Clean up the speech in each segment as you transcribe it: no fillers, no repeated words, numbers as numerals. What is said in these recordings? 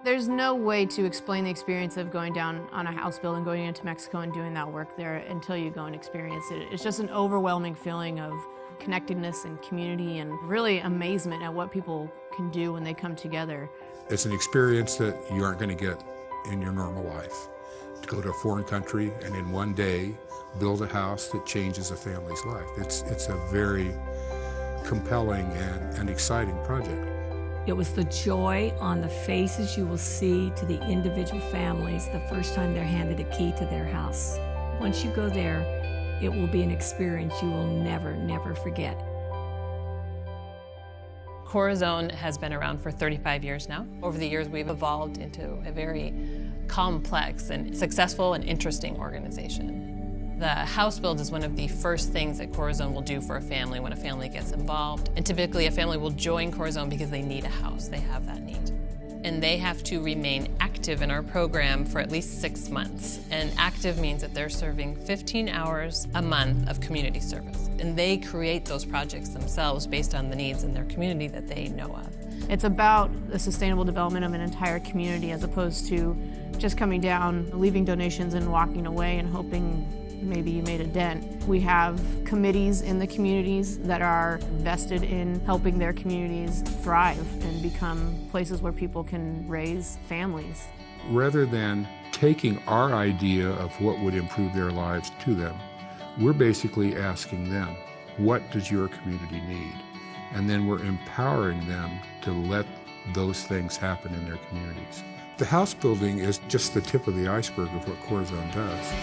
There's no way to explain the experience of going down on a house build and going into Mexico and doing that work there until you go and experience it. It's just an overwhelming feeling of connectedness and community and really amazement at what people can do when they come together. It's an experience that you aren't going to get in your normal life. To go to a foreign country and in one day build a house that changes a family's life. It's a very compelling and exciting project. It was the joy on the faces you will see to the individual families the first time they're handed a key to their house. Once you go there, it will be an experience you will never forget. Corazon has been around for 35 years now. Over the years, we've evolved into a very complex and successful and interesting organization. The house build is one of the first things that Corazon will do for a family when a family gets involved. And typically a family will join Corazon because they need a house, they have that need. And they have to remain active in our program for at least 6 months. And active means that they're serving 15 hours a month of community service. And they create those projects themselves based on the needs in their community that they know of. It's about the sustainable development of an entire community as opposed to just coming down, leaving donations and walking away and hoping maybe you made a dent. We have committees in the communities that are vested in helping their communities thrive and become places where people can raise families. Rather than taking our idea of what would improve their lives to them, we're basically asking them, what does your community need? And then we're empowering them to let those things happen in their communities. The house building is just the tip of the iceberg of what Corazon does.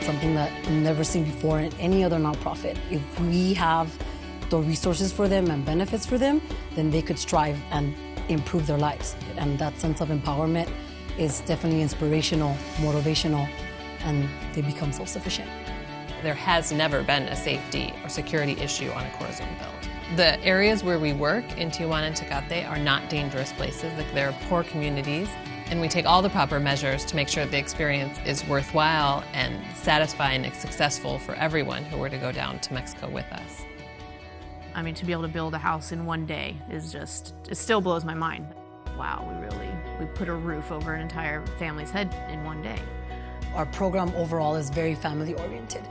Something that I've never seen before in any other nonprofit. If we have the resources for them and benefits for them, then they could strive and improve their lives. And that sense of empowerment is definitely inspirational, motivational, and they become self-sufficient. There has never been a safety or security issue on a Corazon build. The areas where we work in Tijuana and Tecate are not dangerous places. Like, they're poor communities. And we take all the proper measures to make sure the experience is worthwhile and satisfying and successful for everyone who were to go down to Mexico with us. I mean, to be able to build a house in one day is just, it still blows my mind. Wow, we put a roof over an entire family's head in one day. Our program overall is very family-oriented.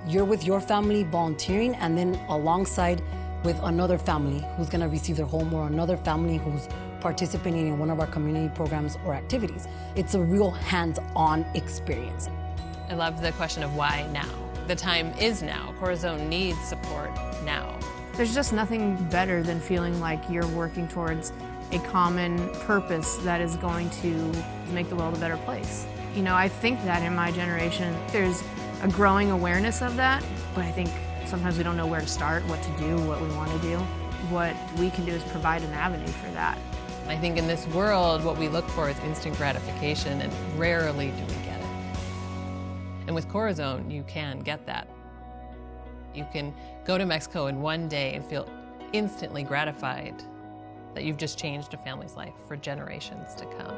You're with your family volunteering, and then alongside with another family who's gonna receive their home, or another family who's participating in one of our community programs or activities. It's a real hands-on experience. I love the question of why now. The time is now. Corazon needs support now. There's just nothing better than feeling like you're working towards a common purpose that is going to make the world a better place. You know, I think that in my generation, there's a growing awareness of that, but I think sometimes we don't know where to start, what to do, what we want to do. What we can do is provide an avenue for that. I think in this world, what we look for is instant gratification, and rarely do we get it. And with Corazon, you can get that. You can go to Mexico in one day and feel instantly gratified that you've just changed a family's life for generations to come.